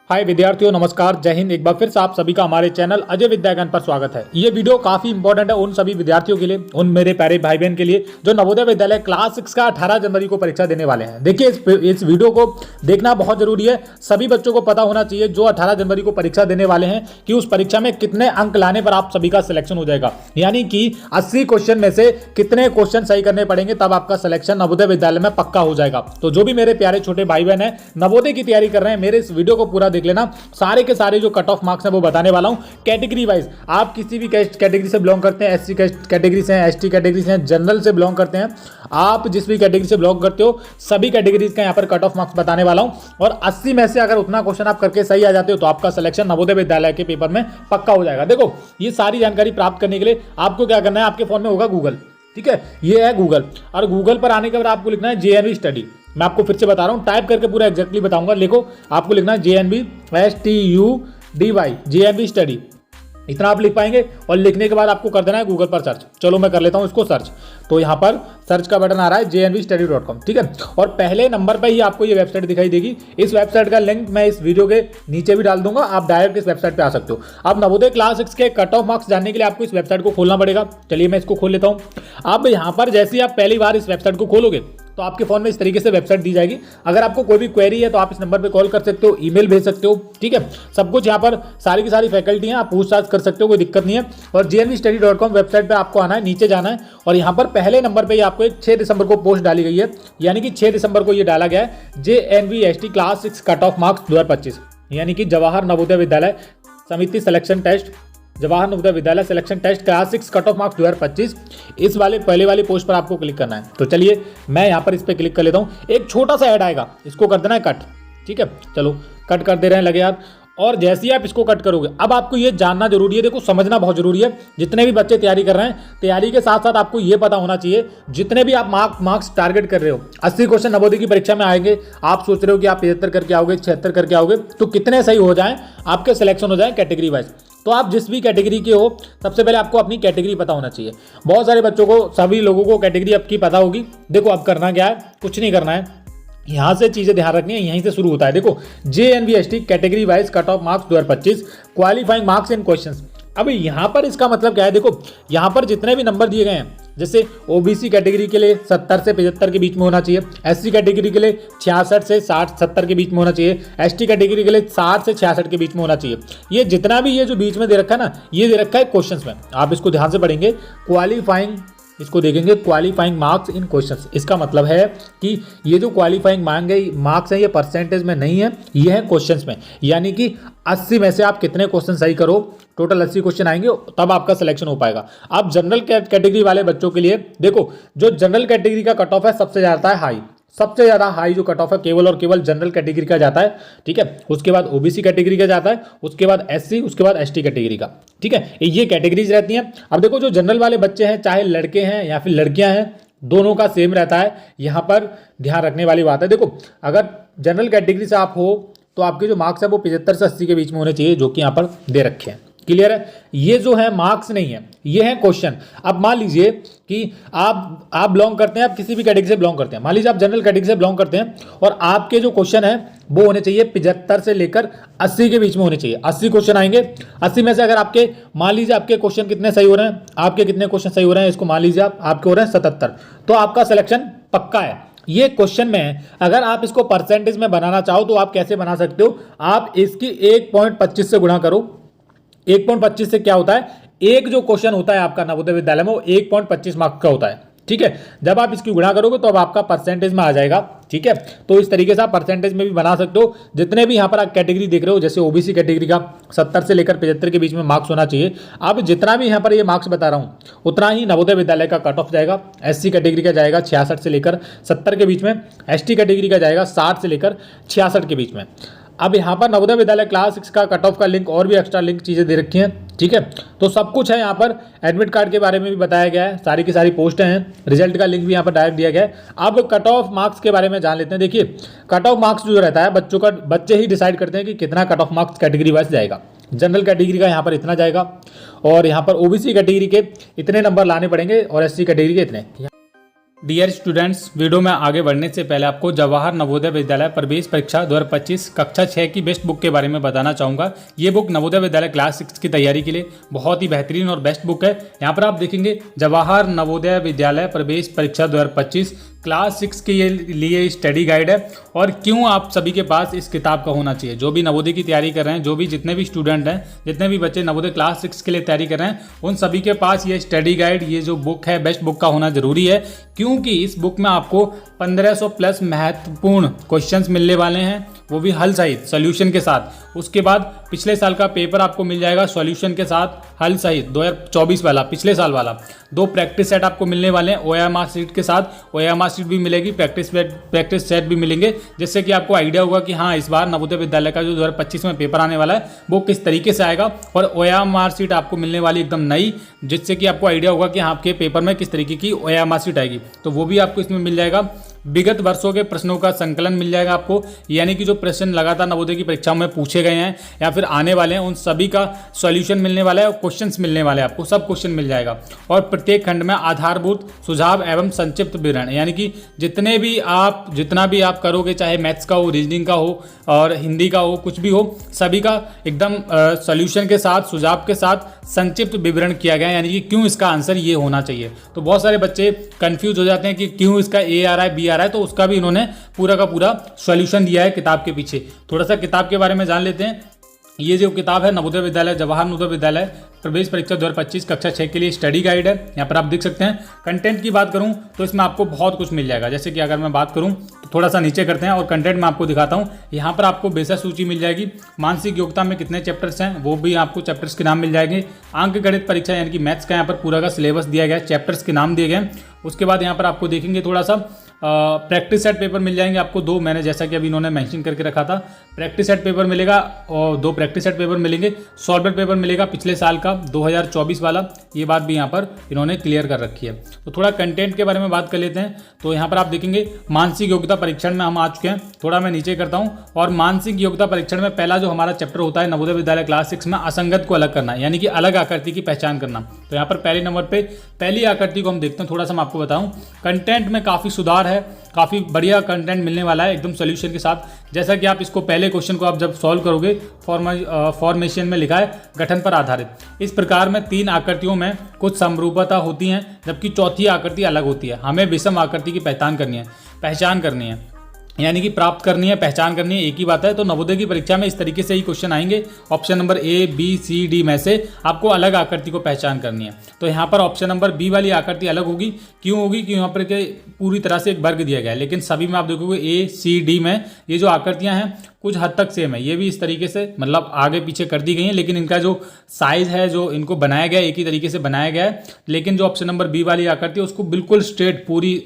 हाय विद्यार्थियों, नमस्कार, जय हिंद। एक बार फिर से आप सभी का हमारे चैनल अजय विद्या ज्ञान पर स्वागत है। ये वीडियो काफी इंपॉर्टेंट है उन सभी विद्यार्थियों के लिए, उन मेरे प्यारे भाई बहन के लिए जो नवोदय विद्यालय क्लास 6 का 18 जनवरी को परीक्षा देने वाले हैं। देखिए, इस वीडियो को देखना बहुत जरूरी है। सभी बच्चों को पता होना चाहिए जो 18 जनवरी को परीक्षा देने वाले हैं कि उस परीक्षा में कितने अंक लाने पर आप सभी का सिलेक्शन हो जाएगा, यानी कि 80 क्वेश्चन में से कितने क्वेश्चन सही करने पड़ेंगे, तब आपका सिलेक्शन नवोदय विद्यालय में पक्का हो जाएगा। तो जो भी मेरे प्यारे छोटे भाई बहन है नवोदय की तैयारी कर रहे हैं, मेरे इस वीडियो को पूरा देख लेना। सारे के सारे जो कट ऑफ मार्क्स हैं वो बताने वाला हूं कैटेगरी वाइज। आप किसी भी कैटेगरी से बिलोंग करते हैं, एससी कैटेगरी से हैं, एसटी कैटेगरी से हैं, जनरल से बिलोंग करते हैं, आप जिस भी कैटेगरी से बिलोंग करते हो सभी कैटेगरीज का यहां पर कट ऑफ मार्क्स बताने वाला हूं। और 80 में से अगर उतना क्वेश्चन आप करके सही आ जाते हो तो आपका सिलेक्शन नवोदय विद्यालय के पेपर में पक्का हो जाएगा। देखो, ये सारी जानकारी प्राप्त करने के लिए आपको क्या करना है, आपके फोन में होगा गूगल, ठीक है, ये है गूगल। और गूगल पर आने के बाद आपको लिखना है जेएनवी स्टडी। मैं आपको फिर से बता रहा हूं, टाइप करके पूरा एग्जैक्टली बताऊंगा। लिखो, आपको लिखना है जेएनवी STUDY जेएनवी स्टडी, इतना आप लिख पाएंगे। और लिखने के बाद आपको कर देना है गूगल पर सर्च। चलो मैं कर लेता हूं इसको सर्च। तो यहाँ पर सर्च का बटन आ रहा है JNVstudy.com, ठीक है। और पहले नंबर पर ही आपको ये वेबसाइट दिखाई देगी। इस वेबसाइट का लिंक मैं इस वीडियो के नीचे भी डाल दूंगा, आप डायरेक्ट इस वेबसाइट पे आ सकते हो। अब नवोदय क्लास 6 के कट ऑफ मार्क्स जानने के लिए आपको इस वेबसाइट को खोलना पड़ेगा। चलिए मैं इसको खोल लेता हूँ। अब यहाँ पर जैसे ही आप पहली बार इस वेबसाइट को खोलोगे तो आपके फोन में इस तरीके से वेबसाइट दी जाएगी। अगर आपको कोई भी क्वेरी है तो आप इस नंबर पे कॉल कर सकते हो, ईमेल भेज सकते हो, ठीक है। सब कुछ यहाँ पर सारी की सारी फैकल्टी हैं, आप पूछताछ कर सकते हो, कोई दिक्कत नहीं है। और JNVstudy.com वेबसाइट पे आपको आना है, नीचे जाना है और यहाँ पर पहले नंबर पे आपको एक 6 दिसंबर को पोस्ट डाली गई है, यानी कि 6 दिसंबर को ये डाला गया है JNVST class 6 cut off marks 2025, यानी कि जवाहर नवोदय विद्यालय समिति selection test, Jawahar Navodaya Vidyalaya selection test class 6 cut off marks 2025। इस वाले पहले वाली पोस्ट पर आपको क्लिक करना है। तो चलिए मैं यहाँ पर इस पर क्लिक कर लेता हूँ। एक छोटा सा ऐड आएगा, इसको कर देना है कट, ठीक है। चलो कट कर दे रहे हैं, लगे यार। और जैसे ही आप इसको कट करोगे, अब आपको ये जानना जरूरी है, देखो समझना बहुत जरूरी है। जितने भी बच्चे तैयारी कर रहे हैं, तैयारी के साथ साथ आपको ये पता होना चाहिए, जितने भी आप मार्क्स टारगेट कर रहे हो, 80 क्वेश्चन नवोदय की परीक्षा में आएंगे, आप सोच रहे हो कि आप 75 करके आओगे, 76 करके आओगे, तो कितने सही हो जाएं, आपके सिलेक्शन हो जाए कैटेगरी वाइज। तो आप जिस भी कैटेगरी के हो, सबसे पहले आपको अपनी कैटेगरी पता होना चाहिए। बहुत सारे बच्चों को, सभी लोगों को कैटेगरी आपकी पता होगी। देखो अब करना क्या है, कुछ नहीं करना है, यहाँ से चीज़ें ध्यान रखनी है, यहीं से शुरू होता है। देखो, JNVST category wise cut off marks 2025 qualifying marks in questions. अब यहाँ पर इसका मतलब क्या है, देखो यहाँ पर जितने भी नंबर दिए गए हैं, जैसे OBC कैटेगरी के लिए 70 से 75 के बीच में होना चाहिए, SC कैटेगरी के लिए 66 से 60-70 के बीच में होना चाहिए, ST कैटेगरी के लिए 60 से 66 के बीच में होना चाहिए। ये जितना भी ये जो बीच में दे रखा है ना, ये दे रखा है क्वेश्चंस में। आप इसको ध्यान से पढ़ेंगे, क्वालिफाइंग, इसको देखेंगे क्वालिफाइंग मार्क्स इन क्वेश्चंस। इसका मतलब है कि ये जो क्वालिफाइंग मार्क्स हैं ये परसेंटेज में नहीं है, ये है क्वेश्चंस में। यानी कि 80 में से आप कितने क्वेश्चन सही करो, टोटल 80 क्वेश्चन आएंगे, तब आपका सिलेक्शन हो पाएगा। अब जनरल कैटेगरी वाले बच्चों के लिए देखो, जो जनरल कैटेगरी का कट ऑफ है सबसे ज़्यादा है हाई, सबसे ज़्यादा हाई जो कट ऑफ है केवल और केवल जनरल कैटेगरी का जाता है, ठीक है। उसके बाद OBC कैटेगरी का जाता है, उसके बाद SC, उसके बाद ST कैटेगरी का, ठीक है। ये कैटेगरीज रहती हैं। अब देखो, जो जनरल वाले बच्चे हैं, चाहे लड़के हैं या फिर लड़कियां हैं, दोनों का सेम रहता है। यहाँ पर ध्यान रखने वाली बात है, देखो अगर जनरल कैटेगरी से आप हो तो आपके जो मार्क्स है वो 75 से 80 के बीच में होने चाहिए, जो कि यहाँ पर दे रखे हैं। क्लियर है? ये जो है मार्क्स नहीं है, ये है क्वेश्चन। अब मान लीजिए कि आप बिलोंग करते हैं, आप किसी भी कैटेगरी से बिलोंग करते हैं, मान लीजिए आप जनरल कैटेगरी से बिलोंग करते हैं और आपके जो क्वेश्चन है वो होने चाहिए 75 से लेकर 80 के बीच में होने चाहिए। 80 क्वेश्चन आएंगे, 80 में से अगर आपके, मान लीजिए आपके क्वेश्चन कितने सही हो रहे हैं, आपके कितने क्वेश्चन सही हो रहे हैं, इसको मान लीजिए आपके हो रहे हैं 77, तो आपका सिलेक्शन पक्का है। ये क्वेश्चन में है। अगर आप इसको परसेंटेज में बनाना चाहो तो आप कैसे बना सकते हो, आप इसकी 1.25 से गुणा करो। 1.25 से क्या होता है, एक जो क्वेश्चन होता है आपका नवोदय विद्यालय में वो 1.25 मार्क्स का होता है, ठीक है। जब आप इसकी गुणा करोगे तो अब आपका परसेंटेज में आ जाएगा, ठीक है। तो इस तरीके से आप परसेंटेज में भी बना सकते हो। जितने भी यहाँ पर आप कैटेगरी देख रहे हो, जैसे OBC कैटेगरी का 70 से लेकर 75 के बीच में मार्क्स होना चाहिए। अब जितना भी यहाँ पर ये मार्क्स बता रहा हूँ उतना ही नवोदय विद्यालय का कट ऑफ जाएगा। SC कैटेगरी का जाएगा 66 से लेकर 70 के बीच में, ST कैटेगरी का जाएगा 60 से लेकर 66 के बीच में। अब यहाँ पर नवोदय विद्यालय क्लास 6 का कट ऑफ का लिंक और भी एक्स्ट्रा लिंक चीज़ें दे रखी हैं, ठीक है। तो सब कुछ है यहाँ पर। एडमिट कार्ड के बारे में भी बताया गया है, सारी की सारी पोस्टें हैं, रिजल्ट का लिंक भी यहाँ पर डायरेक्ट दिया गया है। अब कट ऑफ मार्क्स के बारे में जान लेते हैं। देखिए, कट ऑफ मार्क्स जो रहता है बच्चे ही डिसाइड करते हैं कि कितना cut off marks category wise जाएगा। जनरल कैटेगरी का यहाँ पर इतना जाएगा और यहाँ पर OBC कैटेगरी के इतने नंबर लाने पड़ेंगे और SC कैटेगरी के इतने। डियर स्टूडेंट्स, वीडियो में आगे बढ़ने से पहले आपको जवाहर नवोदय विद्यालय प्रवेश परीक्षा 2025 कक्षा 6 की बेस्ट बुक के बारे में बताना चाहूँगा। ये बुक नवोदय विद्यालय क्लास 6 की तैयारी के लिए बहुत ही बेहतरीन और बेस्ट बुक है। यहाँ पर आप देखेंगे जवाहर नवोदय विद्यालय प्रवेश परीक्षा 2025 क्लास 6 के लिए स्टडी गाइड है। और क्यों आप सभी के पास इस किताब का होना चाहिए, जो भी नवोदय की तैयारी कर रहे हैं, जो भी जितने भी स्टूडेंट हैं, जितने भी बच्चे नवोदय क्लास 6 के लिए तैयारी कर रहे हैं, उन सभी के पास ये स्टडी गाइड, ये जो बुक है बेस्ट बुक का होना जरूरी है। क्योंकि इस बुक में आपको 1500 प्लस महत्वपूर्ण क्वेश्चंस मिलने वाले हैं, वो भी हल सहित सॉल्यूशन के साथ। उसके बाद पिछले साल का पेपर आपको मिल जाएगा सॉल्यूशन के साथ, हल सहित 2024 वाला, पिछले साल वाला। 2 प्रैक्टिस सेट आपको मिलने वाले हैं OMR शीट के साथ। OMR शीट भी मिलेगी, प्रैक्टिस सेट भी मिलेंगे, जिससे कि आपको आइडिया होगा कि हाँ, इस बार नवोदय विद्यालय का जो 2025 में पेपर आने वाला है वो किस तरीके से आएगा। और OMR शीट आपको मिलने वाली एकदम नई, जिससे कि आपको आइडिया होगा कि हाँ, आपके पेपर में किस तरीके की OMR शीट आएगी, तो वो भी आपको इसमें मिल जाएगा। विगत वर्षों के प्रश्नों का संकलन मिल जाएगा आपको, यानी कि जो प्रश्न लगातार नवोदय की परीक्षाओं में पूछे गए हैं या फिर आने वाले हैं, उन सभी का सॉल्यूशन मिलने वाला है और क्वेश्चंस मिलने वाले हैं आपको, सब क्वेश्चन मिल जाएगा। और प्रत्येक खंड में आधारभूत सुझाव एवं संक्षिप्त विवरण, यानी कि जितना भी आप करोगे, चाहे मैथ्स का हो, रीजनिंग का हो और हिंदी का हो, कुछ भी हो, सभी का एकदम सॉल्यूशन के साथ, सुझाव के साथ संक्षिप्त विवरण किया गया है, यानी कि क्यों इसका आंसर ये होना चाहिए। तो बहुत सारे बच्चे कंफ्यूज हो जाते हैं कि क्यों इसका A आ रहा है, B आ रहा है, तो उसका भी इन्होंने पूरा का पूरा सॉल्यूशन दिया है किताब के पीछे। थोड़ा सा किताब के बारे में जान लेते हैं। ये जो किताब है नवोदय विद्यालय, जवाहर नवोदय विद्यालय प्रवेश परीक्षा 2025 कक्षा 6 के लिए स्टडी गाइड है। यहाँ पर आप देख सकते हैं। कंटेंट की बात करूँ तो इसमें आपको बहुत कुछ मिल जाएगा। जैसे कि अगर मैं बात करूँ तो थोड़ा सा नीचे करते हैं और कंटेंट में आपको दिखाता हूँ। यहाँ पर आपको बेसिक सूची मिल जाएगी। मानसिक योग्यता में कितने चैप्टर्स हैं वो भी आपको चैप्टर्स के नाम मिल जाएंगे। अंक गणित परीक्षा यानी कि मैथ्स का यहाँ पर पूरा का सिलेबस दिया गया है, चैप्टर्स के नाम दिए गए हैं। उसके बाद यहाँ पर आपको देखेंगे थोड़ा सा प्रैक्टिस सेट पेपर मिल जाएंगे आपको 2, मैंने जैसा कि अभी इन्होंने मेंशन करके रखा था। प्रैक्टिस सेट पेपर मिलेगा और 2 प्रैक्टिस सेट पेपर मिलेंगे। सॉल्वर पेपर मिलेगा पिछले साल का 2024 वाला, ये बात भी यहाँ पर इन्होंने क्लियर कर रखी है। तो थोड़ा कंटेंट के बारे में बात कर लेते हैं। तो यहाँ पर आप देखेंगे मानसिक योग्यता परीक्षण में हम आ चुके हैं। थोड़ा मैं नीचे करता हूँ। और मानसिक योग्यता परीक्षण में पहला जो हमारा चैप्टर होता है नवोदय विद्यालय क्लास 6 में, असंगत को अलग करना, यानी कि अलग आकृति की पहचान करना। तो यहाँ पर पहले नंबर पे पहली आकृति को हम देखते हैं। थोड़ा सा मैं आपको बताऊँ, कंटेंट में काफ़ी सुधार है, काफ़ी बढ़िया कंटेंट मिलने वाला है एकदम सॉल्यूशन के साथ। जैसा कि आप इसको पहले क्वेश्चन को आप जब सॉल्व करोगे, फॉर्मेशन में लिखा है गठन पर आधारित। इस प्रकार में 3 आकृतियों में कुछ समरूपता होती हैं, जबकि चौथी आकृति अलग होती है। हमें विषम आकृति की पहचान करनी है, यानी कि प्राप्त करनी है, पहचान करनी है, एक ही बात है। तो नवोदय की परीक्षा में इस तरीके से ही क्वेश्चन आएंगे। Option number A, B, C, D में से आपको अलग आकृति को पहचान करनी है। तो यहाँ पर ऑप्शन नंबर B वाली आकृति अलग होगी। क्यों होगी? कि यहाँ पर पूरी तरह से एक वर्ग दिया गया है, लेकिन सभी में आप देखोगे A, C, D में ये जो आकृतियाँ हैं कुछ हद तक सेम है। ये भी इस तरीके से मतलब आगे पीछे कर दी गई हैं, लेकिन इनका जो साइज है, जो इनको बनाया गया है, एक ही तरीके से बनाया गया है। लेकिन जो ऑप्शन नंबर B वाली आकृति है उसको बिल्कुल स्ट्रेट पूरी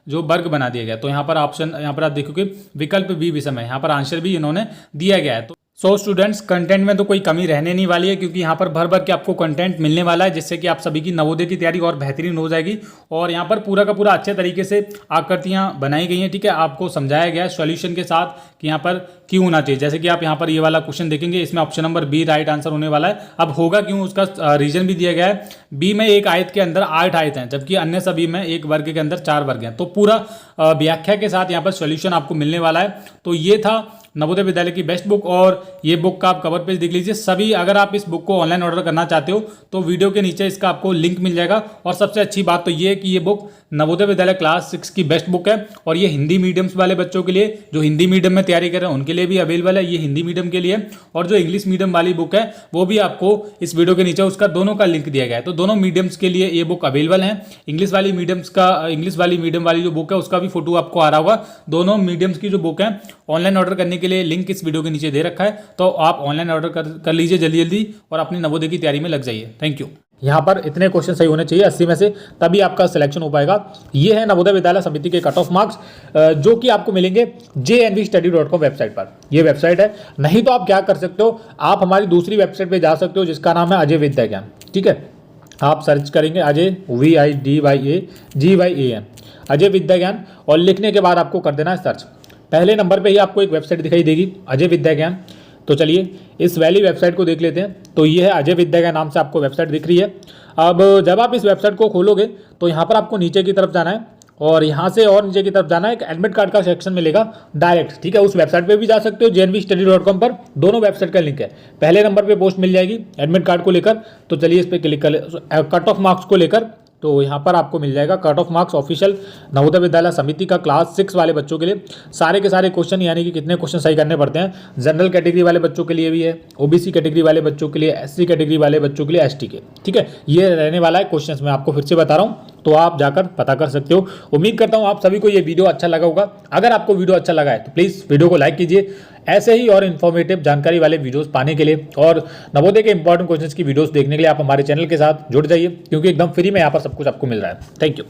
जो वर्ग बना दिया गया। तो यहाँ पर आप देखोगे विकल्प B विषम है, यहाँ पर आंसर भी इन्होंने दिया गया है। तो स्टूडेंट्स, कंटेंट में तो कोई कमी रहने नहीं वाली है, क्योंकि यहाँ पर भर भर के आपको कंटेंट मिलने वाला है, जिससे कि आप सभी की नवोदय की तैयारी और बेहतरीन हो जाएगी। और यहाँ पर पूरा का पूरा अच्छे तरीके से आकृतियाँ बनाई गई हैं, ठीक है। आपको समझाया गया है सॉल्यूशन के साथ कि यहाँ पर क्यों होना चाहिए। जैसे कि आप यहाँ पर ये वाला क्वेश्चन देखेंगे, इसमें option number B right answer होने वाला है। अब होगा क्यों, उसका रीजन भी दिया गया है। B में एक आयत के अंदर 8 आयत हैं, जबकि अन्य सभी में एक वर्ग के अंदर 4 वर्ग हैं। तो पूरा व्याख्या के साथ यहाँ पर सॉल्यूशन आपको मिलने वाला है। तो ये था नवोदय विद्यालय की बेस्ट बुक, और ये बुक का आप कवर पेज देख लीजिए। सभी अगर आप इस बुक को ऑनलाइन ऑर्डर करना चाहते हो तो वीडियो के नीचे इसका आपको लिंक मिल जाएगा। और सबसे अच्छी बात तो ये है कि ये बुक नवोदय विद्यालय क्लास 6 की बेस्ट बुक है, और ये हिंदी मीडियम्स वाले बच्चों के लिए, जो हिंदी मीडियम में तैयारी कर रहे हैं उनके लिए भी अवेलेबल है। ये हिंदी मीडियम के लिए, और जो इंग्लिश मीडियम वाली बुक है वो भी आपको इस वीडियो के नीचे उसका दोनों का लिंक दिया गया है। तो दोनों मीडियम्स के लिए ये बुक अवेलेबल है। इंग्लिश वाली मीडियम वाली जो बुक है उसका भी फोटो आपको आ रहा होगा। दोनों मीडियम्स की जो बुक है ऑनलाइन ऑर्डर करने के लिए लिंक इस वीडियो के नीचे दे रखा है। तो आप ऑनलाइन ऑर्डर कर लीजिए जल्दी जल्दी, और अपनी नवोदय की तैयारी में लग जाइए। Thank you. यहाँ पर इतने क्वेश्चन सही होने चाहिए 80 में से, तभी आपका सिलेक्शन हो पाएगा। ये है नवोदय विद्यालय समिति के कट ऑफ मार्क्स, जो कि आपको मिलेंगे jnvstudy.com वेबसाइट पर। ये वेबसाइट है। नहीं तो आप क्या कर सकते हो, आप हमारी दूसरी वेबसाइट पे जा सकते हो जिसका नाम है अजय विद्या ज्ञान, ठीक है। आप सर्च करेंगे अजय VIDYAGYAN, अजय विद्या ज्ञान, और लिखने के बाद आपको कर देना है सर्च। पहले नंबर पे ही आपको एक वेबसाइट दिखाई देगी अजय विद्या ज्ञान। तो चलिए इस वाली वेबसाइट को देख लेते हैं। तो ये है अजय विद्या के नाम से आपको वेबसाइट दिख रही है। अब जब आप इस वेबसाइट को खोलोगे तो यहाँ पर आपको नीचे की तरफ जाना है, और यहाँ से और नीचे की तरफ जाना है, एक एडमिट कार्ड का सेक्शन मिलेगा डायरेक्ट, ठीक है। उस वेबसाइट पे भी जा सकते हो, jnvstudy.com पर, दोनों वेबसाइट का लिंक है। पहले नंबर पे पोस्ट मिल जाएगी एडमिट कार्ड को लेकर, तो चलिए इस पर क्लिक कर, कट ऑफ मार्क्स को लेकर, तो यहाँ पर आपको मिल जाएगा cut off marks official Navodaya Vidyalaya समिति का क्लास 6 वाले बच्चों के लिए सारे के सारे क्वेश्चन, यानी कि कितने क्वेश्चन सही करने पड़ते हैं। जनरल कैटेगरी वाले बच्चों के लिए भी है, ओबीसी कैटेगरी वाले बच्चों के लिए, एससी कैटेगरी वाले बच्चों के लिए, एसटी के, ठीक है। ये रहने वाला है क्वेश्चन, मैं आपको फिर से बता रहा हूँ, तो आप जाकर पता कर सकते हो। उम्मीद करता हूँ आप सभी को ये वीडियो अच्छा लगा होगा। अगर आपको वीडियो अच्छा लगा है तो प्लीज़ वीडियो को लाइक कीजिए। ऐसे ही और इन्फॉर्मेटिव जानकारी वाले वीडियोस पाने के लिए और नवोदय के इंपॉर्टेंट क्वेश्चंस की वीडियोस देखने के लिए आप हमारे चैनल के साथ जुड़ जाइए, क्योंकि एकदम फ्री में यहाँ पर सब कुछ आपको मिल रहा है। Thank you.